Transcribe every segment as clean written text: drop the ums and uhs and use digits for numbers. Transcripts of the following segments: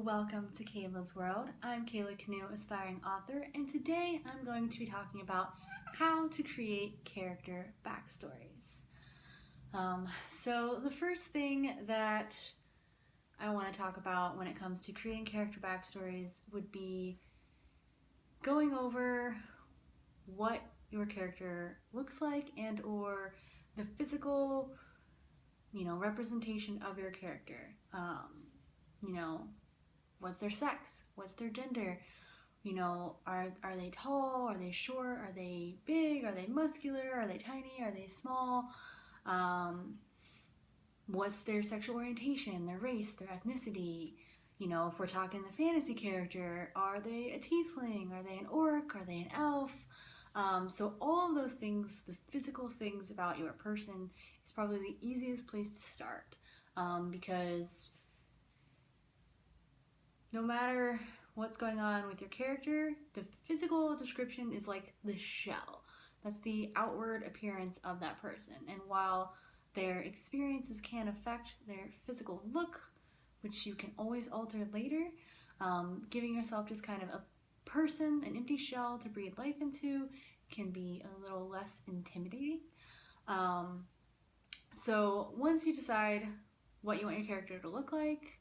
welcome to Kayla's World. I'm Kayla Canoe, aspiring author, and today I'm going to be talking about how to create character backstories. So the first thing that I want to talk about when it comes to creating character backstories would be going over what your character looks like and or the physical, representation of your character. What's their sex? What's their gender? Are they tall? Are they short? Are they big? Are they muscular? Are they tiny? Are they small? What's their sexual orientation, their race, their ethnicity? If we're talking the fantasy character, are they a tiefling? Are they an orc? Are they an elf? So all of those things, the physical things about your person, is probably the easiest place to start, because no matter what's going on with your character, the physical description is like the shell. That's the outward appearance of that person. And while their experiences can affect their physical look, which you can always alter later, giving yourself just kind of a person, an empty shell to breathe life into, can be a little less intimidating. So once you decide what you want your character to look like,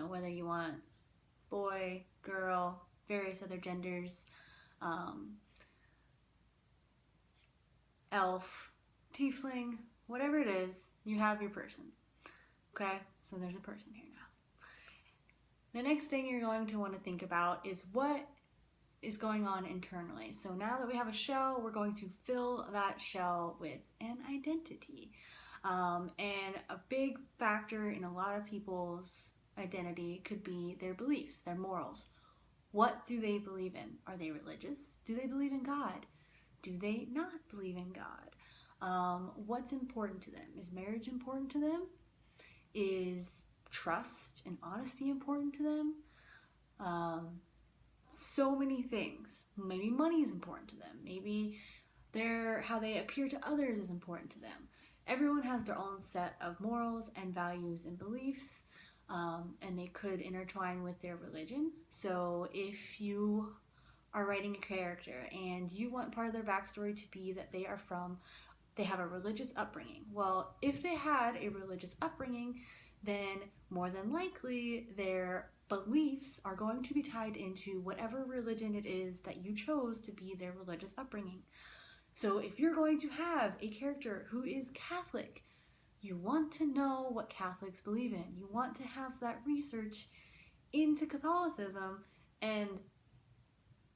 whether you want boy, girl, various other genders, elf, tiefling, whatever it is, you have your person. Okay, so there's a person here now. The next thing you're going to want to think about is what is going on internally. So now that we have a shell, we're going to fill that shell with an identity. And a big factor in a lot of people's identity could be their beliefs, their morals. What do they believe in? Are they religious? Do they believe in God? Do they not believe in God? What's important to them? Is marriage important to them? Is trust and honesty important to them? So many things. Maybe money is important to them. Maybe how they appear to others is important to them. Everyone has their own set of morals and values and beliefs, and they could intertwine with their religion. So if you are writing a character and you want part of their backstory to be that they have a religious upbringing. Well, if they had a religious upbringing, then more than likely their beliefs are going to be tied into whatever religion it is that you chose to be their religious upbringing. So if you're going to have a character who is Catholic, you want to know what Catholics believe in. You want to have that research into Catholicism and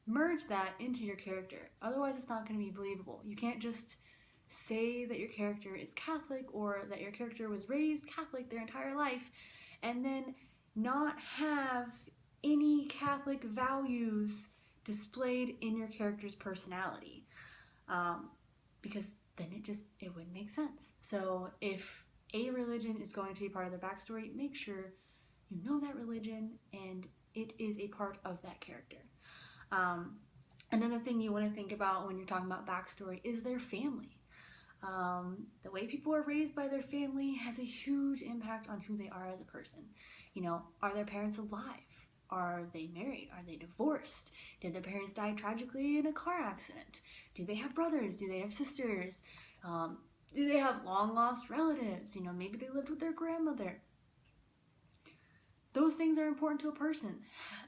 merge that into your character. Otherwise, it's not going to be believable. You can't just say that your character is Catholic or that your character was raised Catholic their entire life and then not have any Catholic values displayed in your character's personality. Because then it wouldn't make sense. So if a religion is going to be part of their backstory, make sure you know that religion and it is a part of that character. Another thing you want to think about when you're talking about backstory is their family. The way people are raised by their family has a huge impact on who they are as a person. Are their parents alive? Are they married? Are they divorced? Did their parents die tragically in a car accident? Do they have brothers? Do they have sisters? Do they have long lost relatives? Maybe they lived with their grandmother. Those things are important to a person.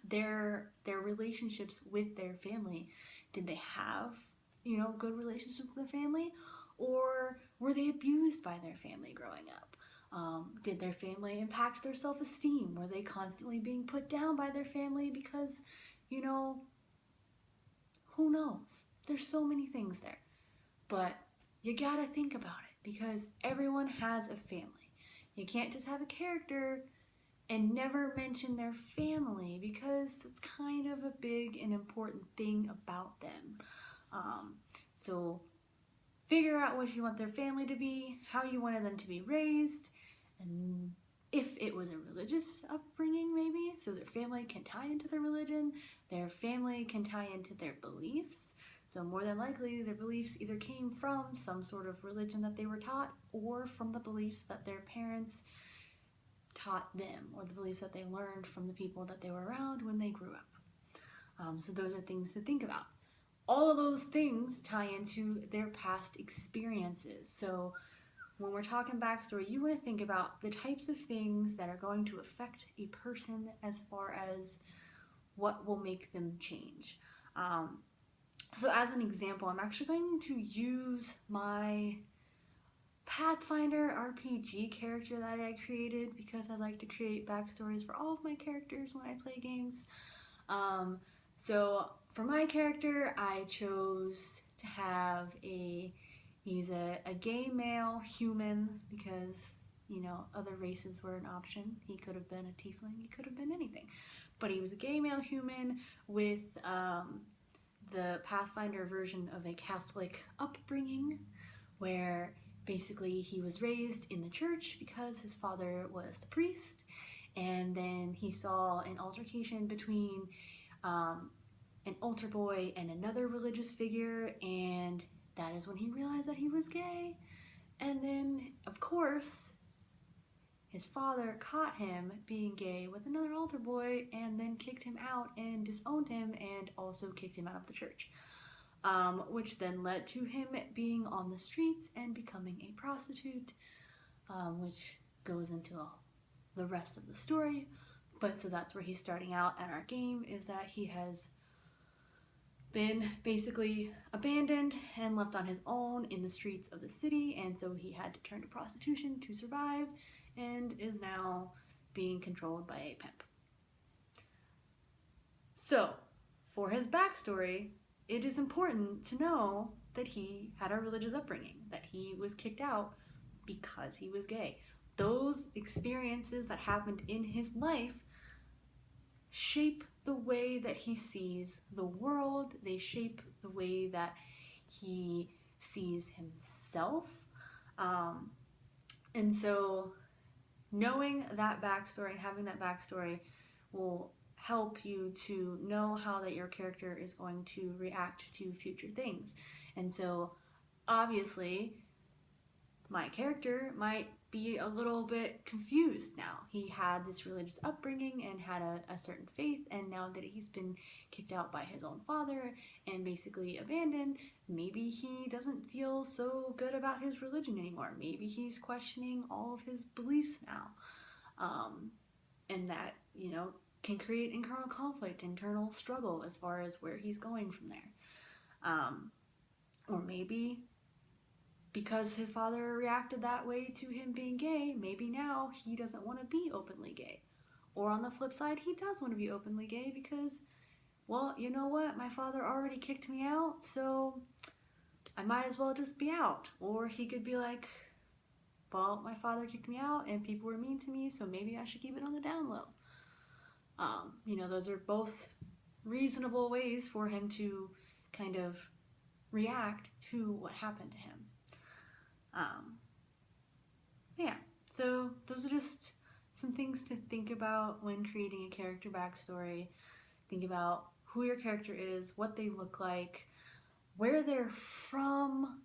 Their relationships with their family. Did they have, good relationships with their family? Or were they abused by their family growing up? Did their family impact their self-esteem? Were they constantly being put down by their family because, who knows? There's so many things there. But you gotta think about it because everyone has a family. You can't just have a character and never mention their family because it's kind of a big and important thing about them. So figure out what you want their family to be, how you wanted them to be raised, and if it was a religious upbringing maybe, so their family can tie into their religion, their family can tie into their beliefs. So more than likely their beliefs either came from some sort of religion that they were taught or from the beliefs that their parents taught them, or the beliefs that they learned from the people that they were around when they grew up. So those are things to think about. All of those things tie into their past experiences. So when we're talking backstory, you want to think about the types of things that are going to affect a person as far as what will make them change. So as an example, I'm actually going to use my Pathfinder RPG character that I created, because I like to create backstories for all of my characters when I play games. So for my character, I chose to have he's a gay male human, because, you know, other races were an option. He could have been a tiefling, he could have been anything. But he was a gay male human with the Pathfinder version of a Catholic upbringing, where basically he was raised in the church because his father was the priest, and then he saw an altercation between an altar boy and another religious figure, and that is when he realized that he was gay. And then, of course, his father caught him being gay with another altar boy, and then kicked him out and disowned him, and also kicked him out of the church. Which then led to him being on the streets and becoming a prostitute, which goes into the rest of the story. But so that's where he's starting out at our game, is that he has been basically abandoned and left on his own in the streets of the city, and so he had to turn to prostitution to survive, and is now being controlled by a pimp. So, for his backstory, it is important to know that he had a religious upbringing, that he was kicked out because he was gay. Those experiences that happened in his life shape the way that he sees the world. They shape the way that he sees himself. And so knowing that backstory and having that backstory will help you to know how that your character is going to react to future things. And so obviously my character might be a little bit confused now. He had this religious upbringing and had a certain faith, and now that he's been kicked out by his own father and basically abandoned, maybe he doesn't feel so good about his religion anymore. Maybe he's questioning all of his beliefs now. And that, you know, can create internal conflict, internal struggle as far as where he's going from there. Or maybe because his father reacted that way to him being gay, maybe now he doesn't want to be openly gay. Or on the flip side, he does want to be openly gay because, well, you know what? My father already kicked me out, so I might as well just be out. Or he could be like, well, my father kicked me out and people were mean to me, so maybe I should keep it on the down low. You know, those are both reasonable ways for him to kind of react to what happened to him. Yeah, so those are just some things to think about when creating a character backstory. Think about who your character is, what they look like, where they're from,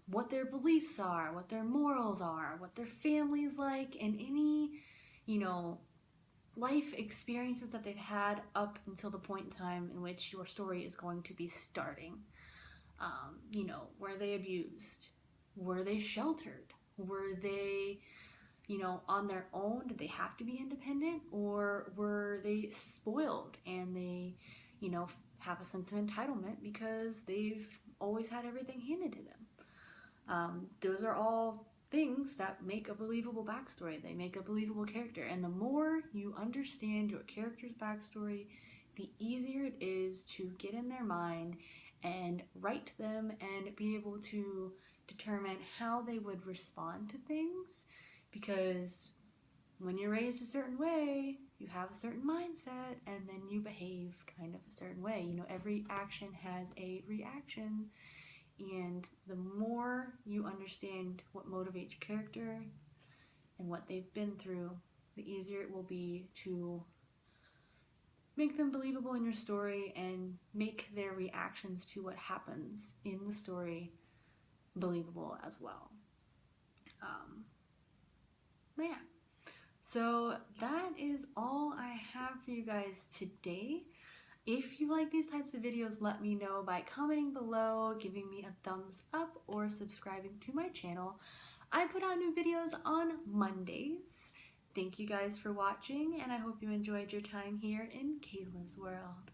what their beliefs are, what their morals are, what their family's like, and any, you know, life experiences that they've had up until the point in time in which your story is going to be starting. You know, were they abused? Were they sheltered? Were they, you know, on their own? Did they have to be independent? Or were they spoiled and they, you know, have a sense of entitlement because they've always had everything handed to them? Those are all things that make a believable backstory. They make a believable character. And the more you understand your character's backstory, the easier it is to get in their mind and write them and be able to determine how they would respond to things. Because when you're raised a certain way, you have a certain mindset, and then you behave kind of a certain way. You know, every action has a reaction, and the more you understand what motivates your character and what they've been through, the easier it will be to make them believable in your story and make their reactions to what happens in the story believable as well. Yeah. So that is all I have for you guys today. If you like these types of videos, let me know by commenting below, giving me a thumbs up, or subscribing to my channel. I put out new videos on Mondays. Thank you guys for watching, and I hope you enjoyed your time here in Kayla's World.